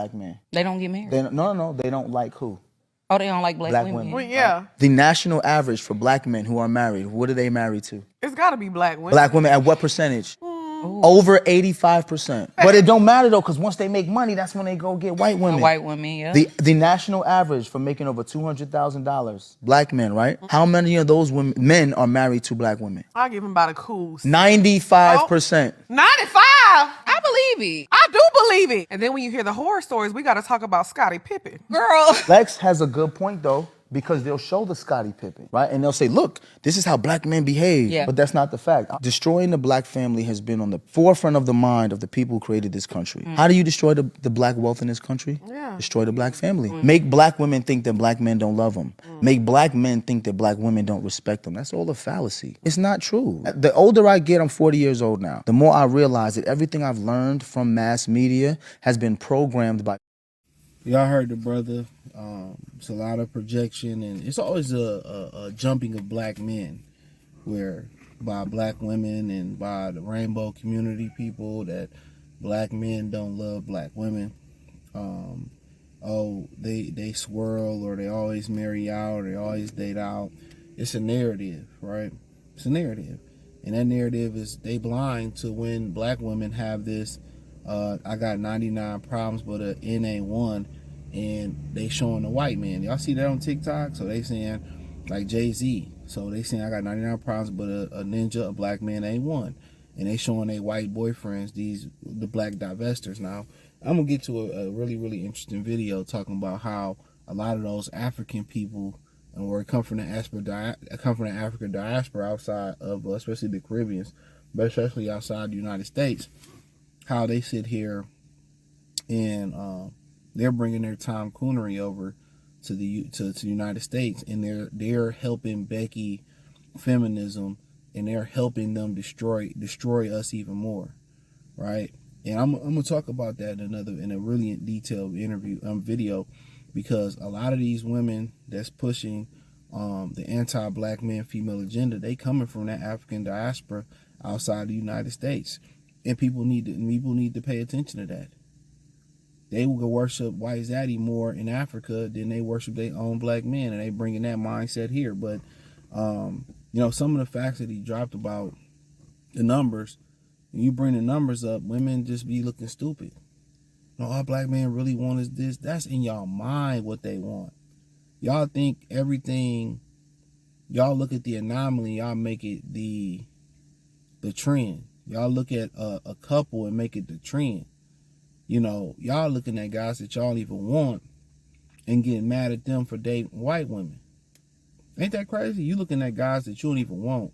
black men. They don't get married? No, they don't like who? Oh, they don't like black women? Well, yeah. The national average for black men who are married, what are they married to? It's got to be black women. Black women at what percentage? Over 85%. But it don't matter though, because once they make money, that's when they go get white women. White women, yeah. The national average for making over $200,000, black men, right? How many of those men are married to black women? I'll give him about a cool 95%. 95? I believe it. I do believe it. And then when you hear the horror stories, we got to talk about Scottie Pippen. Girl. Lex has a good point though, because they'll show the Scottie Pippen, right? And they'll say, look, this is how black men behave. Yeah. But that's not the fact. Destroying the black family has been on the forefront of the mind of the people who created this country. How do you destroy the black wealth in this country? Yeah. Destroy the black family. Make black women think that black men don't love them. Make black men think that black women don't respect them. That's all a fallacy. It's not true. The older I get, I'm 40 years old now, the more I realize that everything I've learned from mass media has been programmed by... Y'all heard the brother. It's a lot of projection, and it's always a jumping of black men, where by black women and by the rainbow community people that black men don't love black women. Oh, they swirl, or they always marry out, or they always date out. It's a narrative, right? It's a narrative, and that narrative is they blind to when black women have this. I got 99 problems, but an N ain't one. And they showing the white man. Y'all see that on TikTok? So they saying, like Jay-Z. So they saying I got 99 problems, but a ninja, a black man ain't one. And they showing their white boyfriends, the black divestors. Now, I'm going to get to a really, really interesting video talking about how a lot of those African people, and where it come from the African diaspora outside of, especially the Caribbeans, but especially outside the United States, how they sit here and they're bringing their Tom Coonery over to the United States, and they're helping Becky feminism, and they're helping them destroy us even more, right? And I'm gonna talk about that in a really detailed video, because a lot of these women that's pushing the anti-black man female agenda, they coming from that African diaspora outside the United States, and people need to pay attention to that. They will go worship White Zaddy more in Africa than they worship their own black men, and they bringing that mindset here. But some of the facts that he dropped about the numbers, when you bring the numbers up, women just be looking stupid. All black men really want is this. That's in y'all mind what they want. Y'all think everything. Y'all look at the anomaly, y'all make it the trend. Y'all look at a couple and make it the trend. Y'all looking at guys that y'all don't even want and getting mad at them for dating white women. Ain't that crazy? You looking at guys that you don't even want,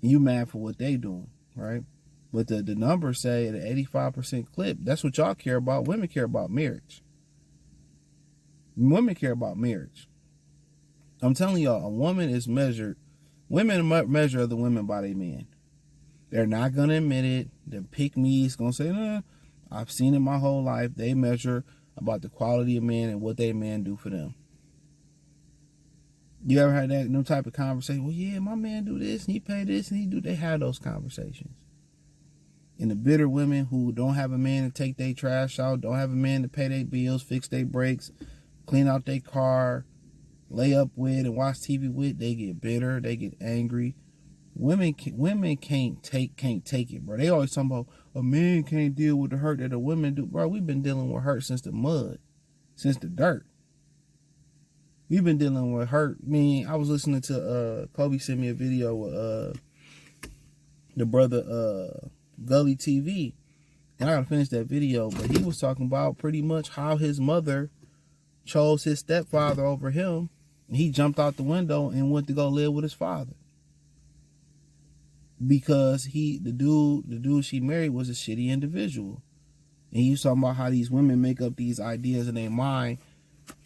and you mad for what they doing, right? But the numbers say at an 85% clip, that's what y'all care about. Women care about marriage. Women care about marriage. I'm telling y'all, women measure other women by their men. They're not going to admit it. The pick-me's going to say, nah, I've seen it my whole life. They measure about the quality of men and what they man do for them. You ever had that no type of conversation? Well, yeah, my man do this and he pay this and he do. They have those conversations. And the bitter women who don't have a man to take their trash out, don't have a man to pay their bills, fix their brakes, clean out their car, lay up with and watch TV with, they get bitter, they get angry. Women can't take it, bro. They always talking about a man can't deal with the hurt that a woman do. Bro, we've been dealing with hurt since the mud, since the dirt. We've been dealing with hurt. I mean, I was listening to Kobe sent me a video with the brother Gully TV, and I gotta finish that video, but he was talking about pretty much how his mother chose his stepfather over him, and he jumped out the window and went to go live with his father. Because the dude she married was a shitty individual. And he was talking about how these women make up these ideas in their mind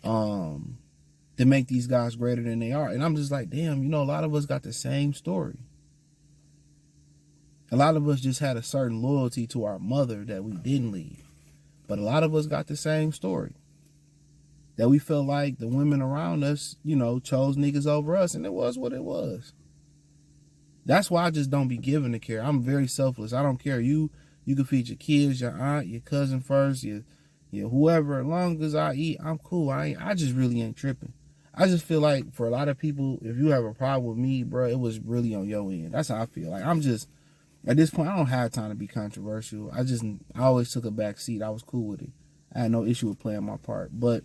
to make these guys greater than they are. And I'm just like, damn, a lot of us got the same story. A lot of us just had a certain loyalty to our mother that we didn't leave. But a lot of us got the same story. That we felt like the women around us, chose niggas over us. And it was what it was. That's why I just don't be giving the care. I'm very selfless. I don't care. You can feed your kids, your aunt, your cousin first, your Yeah, whoever, as long as I eat, I'm cool. I just really ain't tripping. I just feel like for a lot of people, if you have a problem with me, bro, it was really on your end. That's how I feel. Like I'm just at this point, I don't have time to be controversial. I always took a back seat. I was cool with it. I had no issue with playing my part, but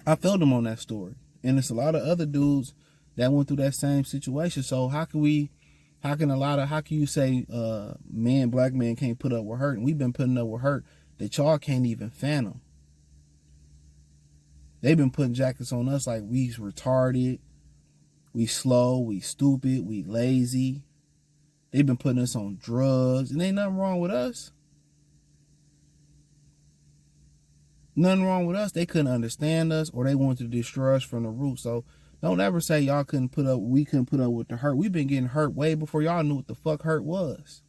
I felt them on that story, and it's a lot of other dudes that went through that same situation. So how can you say black men can't put up with hurt, and we've been putting up with hurt that y'all can't even fathom. They've been putting jackets on us like we retarded, we slow, we stupid, we lazy. They've been putting us on drugs, and ain't nothing wrong with us. Nothing wrong with us. They couldn't understand us, or they wanted to destroy us from the root. So don't ever say we couldn't put up with the hurt. We've been getting hurt way before y'all knew what the fuck hurt was.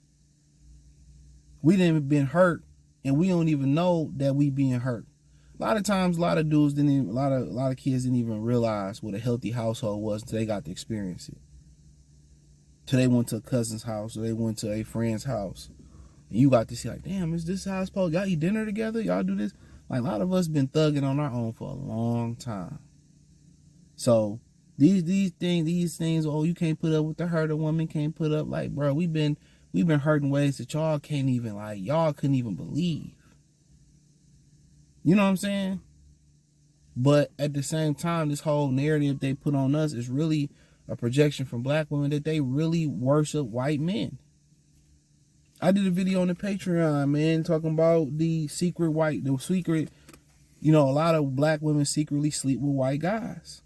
We didn't been hurt, and we don't even know that we being hurt. A lot of times, a lot of dudes a lot of kids didn't even realize what a healthy household was until they got to experience it. Till they went to a cousin's house, or they went to a friend's house, and you got to see like, damn, is this how it's supposed? Y'all eat dinner together? Y'all do this? Like a lot of us been thugging on our own for a long time. So these things, oh, you can't put up with the hurt, a woman can't put up. Like, bro, we've been hurt in ways that y'all couldn't even believe. You know what I'm saying? But at the same time, this whole narrative they put on us is really a projection from black women that they really worship white men. I did a video on the Patreon, man, talking about a lot of black women secretly sleep with white guys.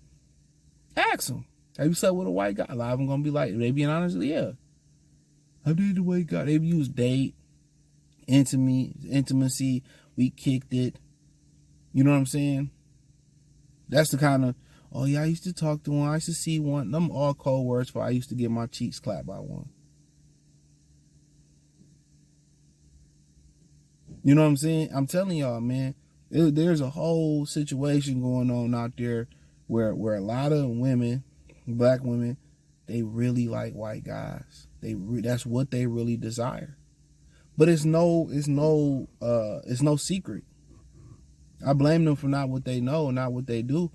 Ask them, have you slept with a white guy? A lot of them gonna be like, they being honest, yeah. I dated a white guy. They use date, intimacy, we kicked it. You know what I'm saying? That's the kind of, oh yeah, I used to talk to one, I used to see one. Them all cold words for I used to get my cheeks clapped by one. You know what I'm saying? I'm telling y'all, man, there's a whole situation going on out there where a lot of women, black women, they really like white guys. That's what they really desire. But it's no secret. I blame them for not what they know and not what they do.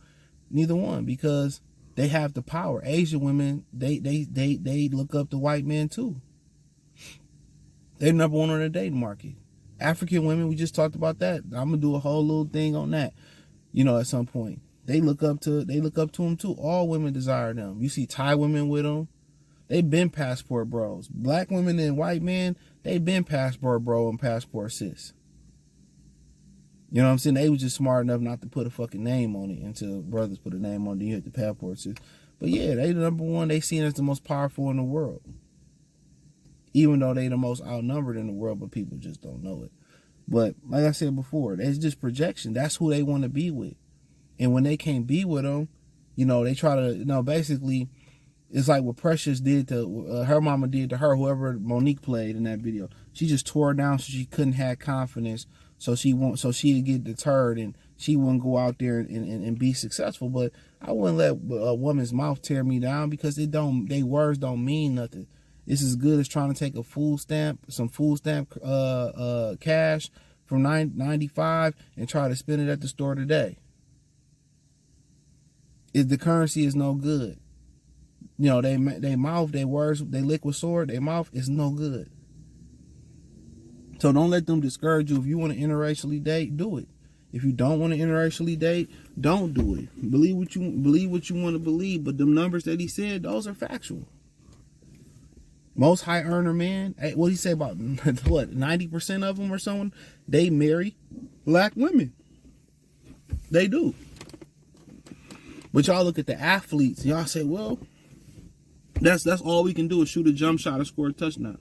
Neither one, because they have the power. Asian women, they look up to white men too. They're number one on the dating market. African women, we just talked about that. I'm gonna do a whole little thing on that. At some point, they look up to them too. All women desire them. You see Thai women with them. They've been passport bros. Black women and white men, they've been passport bro and passport sis. You know what I'm saying? They was just smart enough not to put a fucking name on it until brothers put a name on it. You hit the passport sis. But yeah, they the number one. They seen as the most powerful in the world. Even though they the most outnumbered in the world, but people just don't know it. But like I said before, it's just projection. That's who they want to be with. And when they can't be with them, they try to, basically, it's like what Precious did to, her mama did to her, whoever Monique played in that video. She just tore her down so she couldn't have confidence, so she'd get deterred and she wouldn't go out there and be successful. But I wouldn't let a woman's mouth tear me down, because they words don't mean nothing. It's as good as trying to take some food stamp cash from 95 and try to spend it at the store today. If the currency is no good, they mouth, they words, they liquid sword, their mouth is no good. So don't let them discourage you. If you want to interracially date, do it. If you don't want to interracially date, don't do it. Believe what you want to believe. But the numbers that he said, those are factual. Most high earner men, what he say about 90% of them or someone, they marry black women. They do. But y'all look at the athletes, and y'all say, well, that's all we can do is shoot a jump shot or score a touchdown.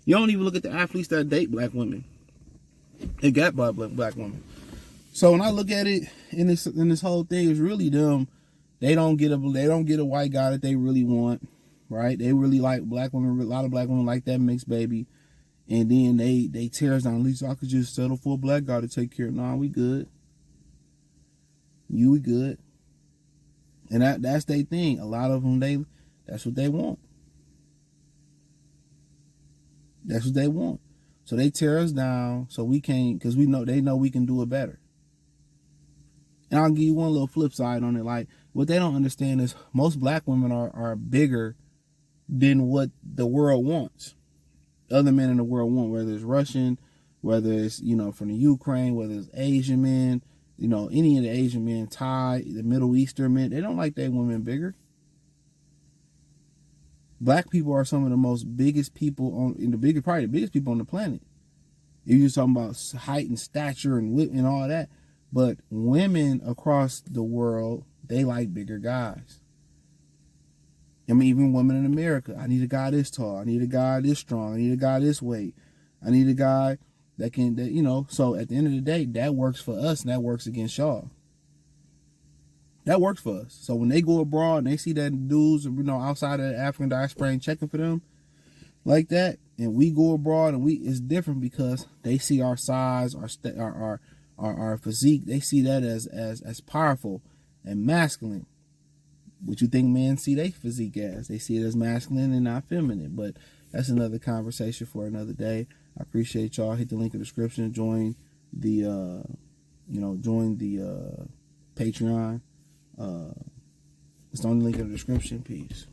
You don't even look at the athletes that date black women. They got black women. So when I look at it in this whole thing, it's really them. They don't get a white guy that they really want. Right? They really like black women. A lot of black women like that mixed baby. And then they tear us down. At least I could just settle for a black guy to take care of. Nah, we good. We good. And that's their thing. A lot of them, that's what they want. That's what they want. So they tear us down so we can't, because they know we can do it better. And I'll give you one little flip side on it. Like, what they don't understand is most black women are bigger than what the world wants. Other men in the world want, whether it's Russian, whether it's, from the Ukraine, whether it's Asian men, any of the Asian men, Thai, the Middle Eastern men, they don't like their women bigger. Black people are some of the most biggest people probably the biggest people on the planet. If you're talking about height and stature and all that. But women across the world, they like bigger guys. I mean, even women in America. I need a guy this tall. I need a guy this strong. I need a guy this weight. I need a guy that can, So at the end of the day, that works for us and that works against y'all. That works for us. So when they go abroad and they see that dudes, outside of the African diaspora ain't checking for them like that, and we go abroad and it's different because they see our size, our physique. They see that as powerful and masculine. What you think men see their physique as? They see it as masculine and not feminine. But that's another conversation for another day. I appreciate y'all. Hit the link in the description. Join the Patreon. It's the only link in the description. Peace.